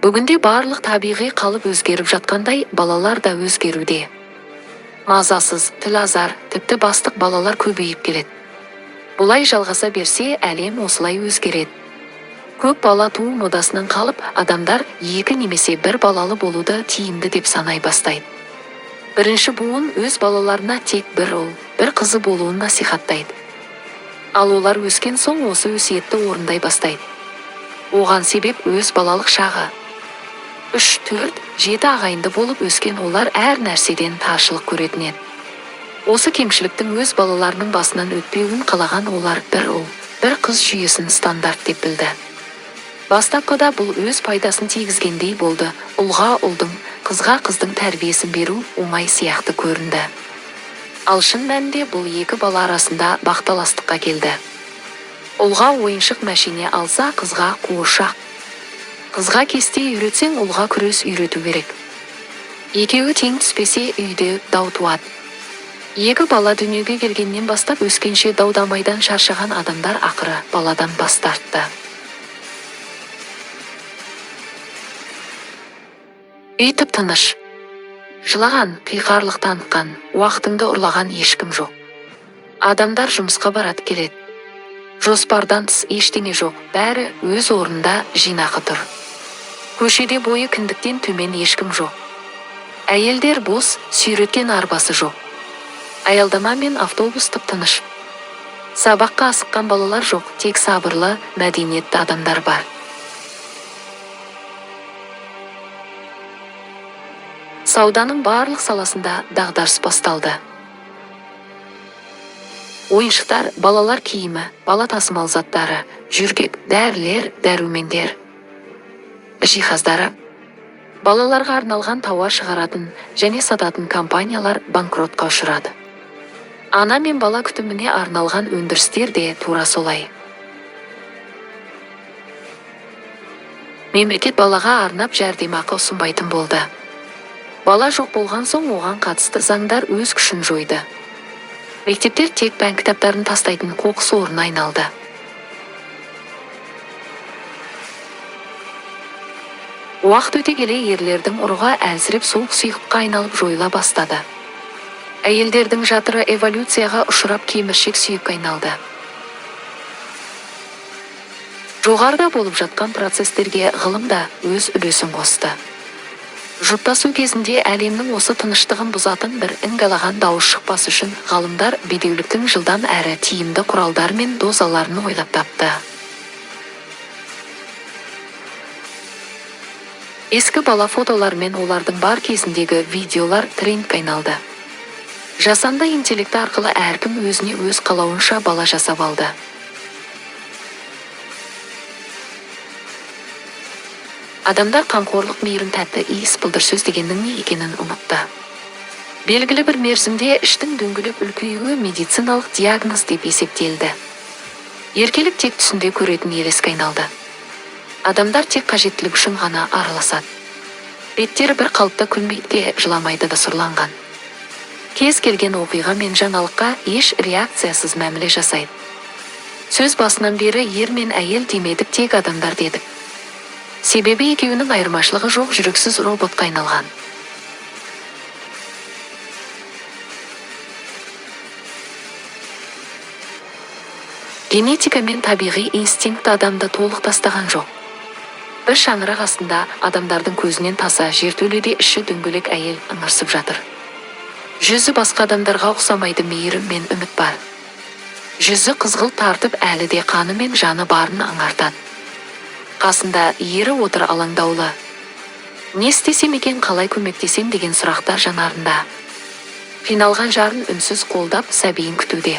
Бүгінде барлық табиғи қалып өзгеріп жатқандай, балалар да өзгеруде. Мазасыз, тіл азар, тіпті бастық балалар көбейіп келеді. Бұлай жалғаса берсе, әлем осылай өзгереді. Көп бала туу модасынан қалып, адамдар 2 немесе 1 балалы болуды тиімді деп санай бастайды. Бірінші буын өз балаларына тек 1 ұл, 1 қызы болуын насихаттайды. Ал олар өскен соң осы өсиетті орындай бастайды. Оған себеп өз балалық шағы. 3, 4, 7 ағайынды болып өскен олар әр нәрседен таршылық көретін еді. Осы кемшіліктің өз балаларының басынан өтпеуін қалаған олар 1 ұл, 1 қыз жүйесін стандарт деп білді. Бастапқыда бұл өз пайдасын тигізгендей болды. Ұлға ұлдың, қызға қыздың тәрбиесін беру оңай сияқты көрінді. Ал шын мәнінде бұл 2 бала арасында бақталастыққа келді. Ұлға ойыншық мәшине алса, қызға қуыршақ. Қызға кесте үйретсең, ұлға күрес үйрету керек. Екеуі тең түспесе, үйде дау туады. 2 бала дүниеге келгеннен бастап өскенше даудамайдан шаршаған адамдар ақыры баладан бас тартты. Үй тып-тыныш. Жылаған, қиқарлық танытқан, уақытыңды ұрлаған ешкім жоқ. Адамдар жұмысқа барады келеді. Жоспардан тыс ештеңе жоқ, бәрі өз орнында жинақы тұр. Көшеде бойы кіндіктен төмен ешкім жоқ. Әйелдер бос, сүйреткен арбасы жоқ. Аялдама мен автобус тып-тыныш. Сабаққа асыққан балалар жоқ, тек сабырлы, мәдениетті адамдар бар. Сауданың барлық саласында дағдарыс басталды. Ойыншықтар, балалар киімі, бала тасымал заттары, жүргек, дәрілер, дәрумендер, жиһаздары. Балаларға арналған тауар шығаратын және сататын компаниялар банкротқа ұшырады. Ана мен бала күтіміне арналған өндірістер де тура солай. Мемлекет балаға арнап жәрдемақы ұсынбайтын болды. Бала жоқ болған соң оған қатысты заңдар өз күшін жойды. Мектептер тек пән кітаптарын тастайтын қоқыс орнына айналды. Уақыт өте келе ерлердің ұрыға әлсіреп суық сұйыққа айналып жойыла бастады. Әйелдердің жатыры эволюцияға ұшырап кеміршек сүйекке айналды. Жоғарыда болып жатқан процестерге ғылым да өз үлесін қосты. Жұптасу кезінде әлемнің осы тыныштығын бұзатын бір іңгәлаған дауыс шықпас үшін ғалымдар бедеуліктің жылдан әрі тиімді құралдар мен дозаларын ойлап тапты. Ескі бала фотолар мен олардың бар кезіндегі видеолар трендке айналды. Жасанды интеллекті арқылы әркім өзіне өз қалауынша бала жасап алды. Адамдар қамқорлық, мейірім, тәтті, иіс, бұлдыр сөз дегеннің не екенін ұмытты. Белгілі бір мерзімде іштің дөңгелеп үлкеюі медициналық диагноз деп есептелді. Еркелік тек түсінде көретін елеске айналды. Адамдар тек қажеттілік үшін ғана араласады. Беттері бір қалыпта күлмейді, жыламайды да сұрланған. Кез келген оқиға мен жаңалыққа еш реакциясыз мәміле жасайды. Сөз басынан бері ер мен әйел демедік, тек адамдар дедік. Себебі екеуінің айырмашылығы жоқ, жүрексіз роботқа айналған. Генетика мен табиғи инстинкт адамды толық тастаған жоқ. Бір шаңырақ астында адамдардың көзінен таса жертөледе іші дөңгелек әйел ыңырсып жатыр. Жүзі басқа адамдарға ұқсамайды, мейірім мен үміт бар. Жүзі қызғылт тартып, әлі де қаны мен жаны барын аңғартады. Қасында ері отыр алаңдаулы. Не істесем екен, қалай көмектесем деген сұрақтар жанарында. Қиналған жарын үнсіз қолдап, сәбиін күтуде.